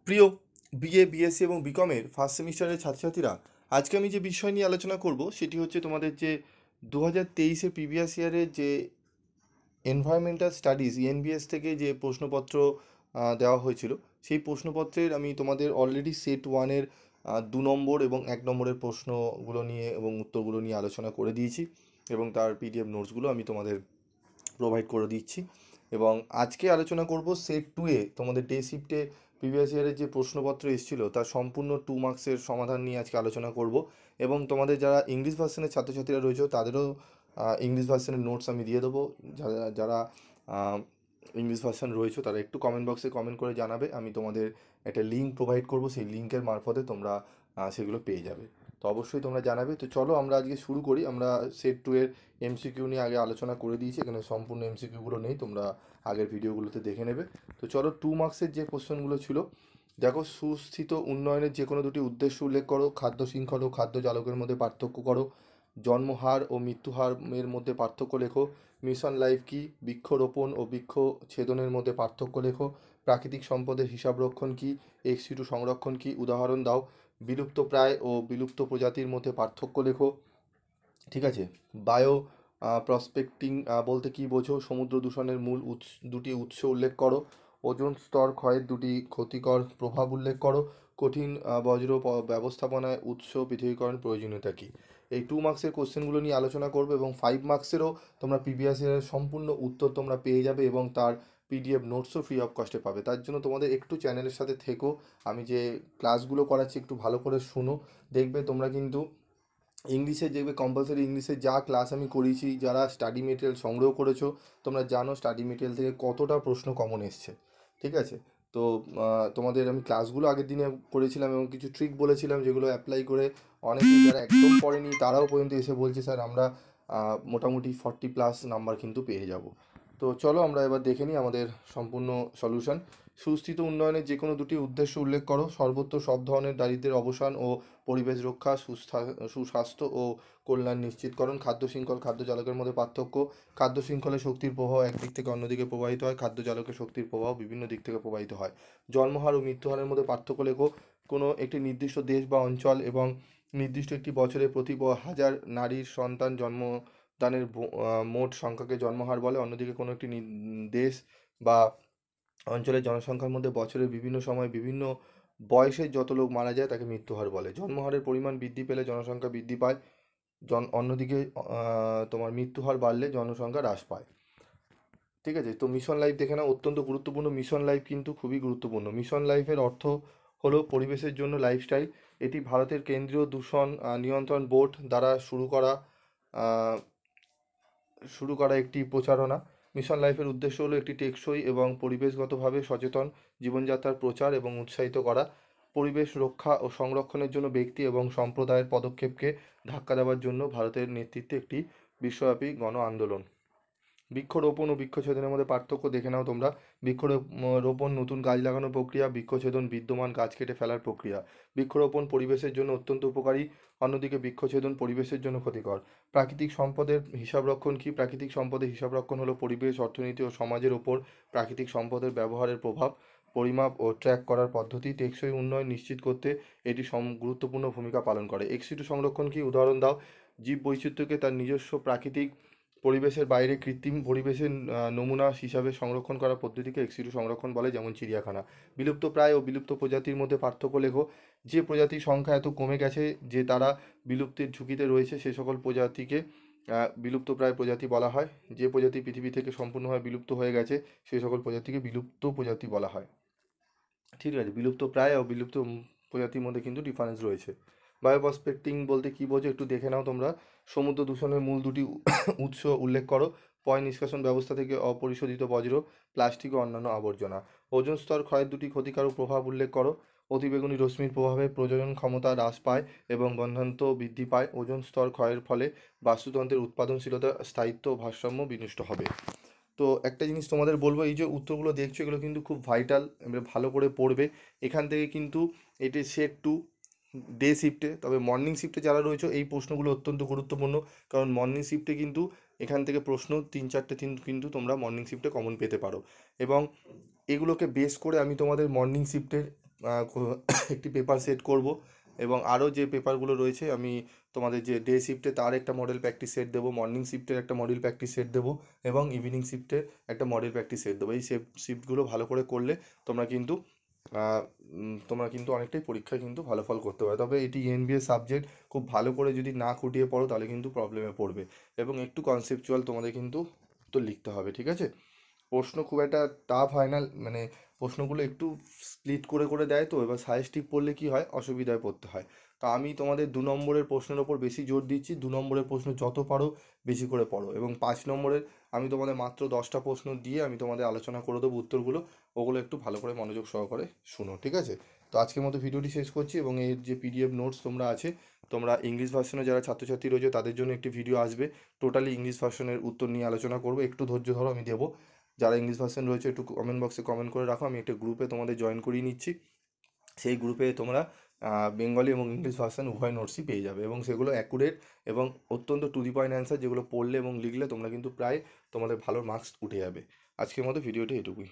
প্রিয় BA BSc এবং বিকমের first সেমিস্টারের ছাত্রছাত্রীরা, আজকে আমি যে বিষয় নিয়ে আলোচনা করব সেটি হচ্ছে তোমাদের যে 2023-এর প্রিভিয়াস ইয়ারের যে এনভায়রনমেন্টাল স্টাডিজ এনবিএস থেকে যে প্রশ্নপত্র দেওয়া হয়েছিল, সেই প্রশ্নপত্রের আমি তোমাদের অলরেডি সেট ওয়ানের 2 নম্বর এবং 1 নম্বরের প্রশ্নগুলো নিয়ে এবং উত্তরগুলো নিয়ে আলোচনা করে দিয়েছি এবং তার পিডিএফ নোটসগুলো আমি তোমাদের প্রোভাইড করে দিচ্ছি। এবং আজকে আলোচনা করব সেট 2-এ তোমাদের ডে শিফটে প্রিভিয়াস ইয়ারের যে প্রশ্নপত্র এসেছিলো তার সম্পূর্ণ 2 মার্কসের সমাধান নিয়ে আজকে আলোচনা করব। এবং তোমাদের যারা ইংলিশ ভার্সনের ছাত্রছাত্রীরা রয়েছে তাদেরও ইংলিশ ভার্সনের নোটস আমি দিয়ে দেবো। যারা যারা ইংলিশ ভার্সন রয়েছে তারা একটু কমেন্ট বক্সে কমেন্ট করে জানাবে, আমি তোমাদের একটা লিঙ্ক প্রোভাইড করব, সেই লিঙ্কের মারফতে তোমরা সেগুলো পেয়ে যাবে। তো অবশ্যই তোমরা জানাবে। তো চলো আমরা আজকে শুরু করি। আমরা সেট 2-এর এমসিকিউ নিয়ে আগে আলোচনা করে দিয়েছি, এখানে সম্পূর্ণ এমসিকিউগুলো নেই, তোমরা আগের ভিডিওগুলোতে দেখে নেবে। তো চলো 2 মার্কসের যে কোশ্চেনগুলো ছিল, দেখো, সুস্থিত উন্নয়নের যে কোনো দুটি উদ্দেশ্য উল্লেখ করো, খাদ্য শৃঙ্খল ও খাদ্য চালকের মধ্যে পার্থক্য করো, জন্মহার ও মৃত্যুহারের মধ্যে পার্থক্য লেখো, মিশন লাইফ কি, বৃক্ষরোপণ ও বৃক্ষছেদনের মধ্যে পার্থক্য লেখো, প্রাকৃতিক সম্পদের হিসাবরক্ষণ কি, এক্সিটু সংরক্ষণ কি, উদাহরণ দাও, বিলুপ্তপ্রায় ও বিলুপ্ত প্রজাতির মধ্যে পার্থক্য লেখো। ঠিক আছে। বায়ো প্রসপেক্টিং বলতে কী বোঝো, সমুদ্র দূষণের মূল দুটি উৎস উল্লেখ করো, ওজোন স্তর ক্ষয়ের দুটি ক্ষতিকর প্রভাব উল্লেখ করো, কঠিন বজ্র ব্যবস্থাপনায় উৎস পৃথকীকরণ প্রয়োজনীয়তা কী। এই 2 মার্কসের কোশ্চেনগুলো নিয়ে আলোচনা করবে এবং 5 মার্কসেরও তোমরা প্রিভিয়াস ইয়ারের সম্পূর্ণ উত্তর তোমরা পেয়ে যাবে এবং তার পিডিএফ নোটসও ফ্রি অফ কস্টে পাবে। তার জন্য তোমাদের একটু চ্যানেলের সাথে থেকো, আমি যে ক্লাসগুলো করাচ্ছি একটু ভালো করে শুনো। দেখবে তোমরা কিন্তু ইংলিশে দেখবে কম্পালসারি ইংলিশে যা ক্লাস আমি করিয়েছি, যারা স্টাডি মেটেরিয়াল সংগ্রহ করেছো তোমরা জানো স্টাডি মেটেরিয়াল থেকে কতটা প্রশ্ন কমন এসছে। ঠিক আছে। তো তোমাদের আমি ক্লাসগুলো আগের দিনে করেছিলাম এবং কিছু ট্রিক বলেছিলাম যেগুলো অ্যাপ্লাই করে অনেকে যারা একদম পড়েনি তারাও পর্যন্ত এসে বলছে স্যার আমরা মোটামুটি 40+ নাম্বার কিন্তু পেয়ে যাব। তো চলো আমরা এবার দেখে নিই আমাদের সম্পূর্ণ সলিউশন। সুস্থিত উন্নয়নের যে কোনো দুটি উদ্দেশ্য উল্লেখ করো, সর্বত্র সব ধরনের দারিদ্র্যের অবসান ও পরিবেশ রক্ষা, সুস্বাস্থ্য ও কল্যাণ নিশ্চিতকরণ, খাদ্য শৃঙ্খল খাদ্য চালকের মধ্যে পার্থক্য, খাদ্য শৃঙ্খলে শক্তির প্রবাহ একদিক থেকে অন্যদিকে প্রবাহিত হয়, খাদ্য চালকের শক্তির প্রবাহ বিভিন্ন দিক থেকে প্রবাহিত হয়, জন্মহার ও মৃত্যুহারের মধ্যে পার্থক্য লেখো, কোনো একটি নির্দিষ্ট দেশ বা অঞ্চল এবং নির্দিষ্ট একটি বছরে প্রতি 1000 নারীর সন্তান জন্মদানের মোট সংখ্যাকে জন্মহার বলে, অন্যদিকে কোনো একটি দেশ বা অঞ্চলের জনসংখ্যার মধ্যে বছরের বিভিন্ন সময় বিভিন্ন বয়সের যত লোক মারা যায় তাকে মৃত্যুহার বলে। জন্মহারের পরিমাণ বৃদ্ধি পেলে জনসংখ্যা বৃদ্ধি পায়, অন্যদিকে তোমার মৃত্যুহার বাড়লে জনসংখ্যা হ্রাস পায়। ঠিক আছে। তো মিশন লাইফ দেখে নাও, অত্যন্ত গুরুত্বপূর্ণ। মিশন লাইফ কিন্তু খুবই গুরুত্বপূর্ণ। মিশন লাইফের অর্থ হলো পরিবেশের জন্য লাইফস্টাইল। এটি ভারতের কেন্দ্রীয় দূষণ নিয়ন্ত্রণ বোর্ড দ্বারা শুরু করা একটি প্রচারণা। মিশন লাইফের উদ্দেশ্য হলো একটি টেকসই এবং পরিবেশগতভাবে সচেতন জীবনযাত্রার প্রচার এবং উৎসাহিত করা, পরিবেশ রক্ষা ও সংরক্ষণের জন্য ব্যক্তি এবং সম্প্রদায়ের পদক্ষেপকে ধাক্কা দেওয়ার জন্য ভারতের নেতৃত্বে একটি বিশ্বব্যাপী গণ আন্দোলন। বৃক্ষরোপণ ও বৃক্ষছেদনের মধ্যে পার্থক্য দেখে নাও তোমরা। বৃক্ষরোপণ নতুন গাছ লাগানোর প্রক্রিয়া, বৃক্ষছেদন বিদ্যমান গাছ কেটে ফেলার প্রক্রিয়া। বৃক্ষরোপণ পরিবেশের জন্য অত্যন্ত উপকারী, অন্যদিকে বৃক্ষছেদন পরিবেশের জন্য ক্ষতিকর। প্রাকৃতিক সম্পদের হিসাবরক্ষণ কি? প্রাকৃতিক সম্পদের হিসাবরক্ষণ হলো পরিবেশ, অর্থনীতি ও সমাজের ওপর প্রাকৃতিক সম্পদের ব্যবহারের প্রভাব পরিমাপ ও ট্র্যাক করার পদ্ধতি। টেকসই উন্নয়ন নিশ্চিত করতে এটি গুরুত্বপূর্ণ ভূমিকা পালন করে। এক্সিটু সংরক্ষণ কি? উদাহরণ দাও। জীব বৈচিত্র্যকে তার নিজস্ব প্রাকৃতিক পরিবেশের বাইরে কৃত্রিম পরিবেশের নমুনা হিসাবে সংরক্ষণ করার পদ্ধতিকে এক্সিটু সংরক্ষণ বলে, যেমন চিড়িয়াখানা। বিলুপ্তপ্রায় ও বিলুপ্ত প্রজাতির মধ্যে পার্থক্য লেখো। যে প্রজাতির সংখ্যা এত কমে গেছে যে তারা বিলুপ্তির ঝুঁকিতে রয়েছে সে সকল প্রজাতিকে বিলুপ্তপ্রায় প্রজাতি বলা হয়। যে প্রজাতি পৃথিবী থেকে সম্পূর্ণভাবে বিলুপ্ত হয়ে গেছে সেই সকল প্রজাতিকে বিলুপ্ত প্রজাতি বলা হয়। ঠিক আছে। বিলুপ্ত প্রায় ও বিলুপ্ত প্রজাতির মধ্যে কিন্তু ডিফারেন্স রয়েছে। বায়োপ্রসপেক্টিং বলতে কী বোঝো একটু দেখে নাও তোমরা। সমুদ্র দূষণের মূল দুটি উৎস উল্লেখ করো, পয় নিষ্কাশন ব্যবস্থা থেকে অপরিশোধিত বজ্র, প্লাস্টিক ও অন্যান্য আবর্জনা। ওজোন স্তর ক্ষয়ের দুটি ক্ষতিকারক প্রভাব উল্লেখ করো, অতিবেগুনি রশ্মির প্রভাবে প্রজনন ক্ষমতা হ্রাস পায় এবং বন্ধ্যাত্ব বৃদ্ধি পায়। ওজোন স্তর ক্ষয়ের ফলে বাস্তুতন্ত্রের উৎপাদনশীলতা, স্থায়িত্ব ও ভারসাম্য বিনষ্ট হবে। তো একটা জিনিস তোমাদের বলবো, এই যে উত্তরগুলো দেখছো এগুলো কিন্তু খুব ভাইটাল, ভালো করে পড়বে। এখান থেকে কিন্তু এটি সেট 2 ডে শিফটে, তবে মর্নিং শিফটে যারা রয়েছে এই প্রশ্নগুলো অত্যন্ত গুরুত্বপূর্ণ, কারণ মর্নিং শিফটে কিন্তু এখান থেকে প্রশ্ন 3-4টে কিন্তু তোমরা মর্নিং শিফটে কমন পেতে পারো। এবং এগুলোকে বেস করে আমি তোমাদের মর্নিং শিফটের একটি পেপার সেট করব, এবং আরও যে পেপারগুলো রয়েছে আমি তোমাদের যে ডে শিফটে তার একটা মডেল প্র্যাকটিস সেট দেবো, মর্নিং শিফটের একটা মডেল প্র্যাকটিস সেট দেবো, এবং ইভিনিং শিফটের একটা মডেল প্র্যাকটিস সেট দেবো। এই শিফটগুলো ভালো করে করলে তোমরা কিন্তু অনেকটাই পরীক্ষায় কিন্তু ভালো ফল করতে পারো। তবে এটি এনবিএ সাবজেক্ট, খুব ভালো করে যদি না খুঁটিয়ে পড়ো তাহলে কিন্তু প্রবলেমে পড়বে, এবং একটু কনসেপচুয়াল তোমাদের কিন্তু তো লিখতে হবে, ঠিক আছে? প্রশ্ন খুব একটা টাফ হয় না, মানে প্রশ্নগুলো একটু স্প্লিট করে করে দেয়, তো এবার সাজেস্টিভ পড়লে কি হয়, অসুবিধায় পড়তে হয়। তো আমি তোমাদের 2 নম্বরের প্রশ্নের ওপর বেশি জোর দিচ্ছি, 2 নম্বরের প্রশ্ন যত পারো বেশি করে পড়ো, এবং 5 নম্বরের আমি তোমাদের মাত্র 10টা প্রশ্ন দিয়ে আমি তোমাদের আলোচনা করে দেবো উত্তরগুলো, ওগুলো একটু ভালো করে মনোযোগ সহকারে শুনো, ঠিক আছে? তো আজকের মতো ভিডিওটি শেষ করছি, এবং এর যে পিডিএফ নোটস তোমরা আছে, তোমরা ইংলিশ ভার্সনে যারা ছাত্রছাত্রী রয়েছে তাদের জন্য একটি ভিডিও আসবে, টোটালি ইংলিশ ভার্সনের উত্তর নিয়ে আলোচনা করবো, একটু ধৈর্য ধরো, আমি দেবো। যারা ইংলিশ ভার্সন রয়েছে একটু কমেন্ট বক্সে কমেন্ট করে রাখো, আমি একটা গ্রুপে তোমাদের জয়েন করিয়ে নিচ্ছি। সেই গ্রুপে তোমরা বেঙ্গলি এবং ইংলিশ ভার্সন উভয় নোটসই পেয়ে যাবে, এবং সেগুলো অ্যাকুরেট এবং অত্যন্ত টু দি পয়েন্ট অ্যান্সার, যেগুলো পড়লে এবং লিখলে তোমরা কিন্তু প্রায় তোমাদের ভালো মার্কস উঠে যাবে। আজকের মতো ভিডিওটি এটুকুই।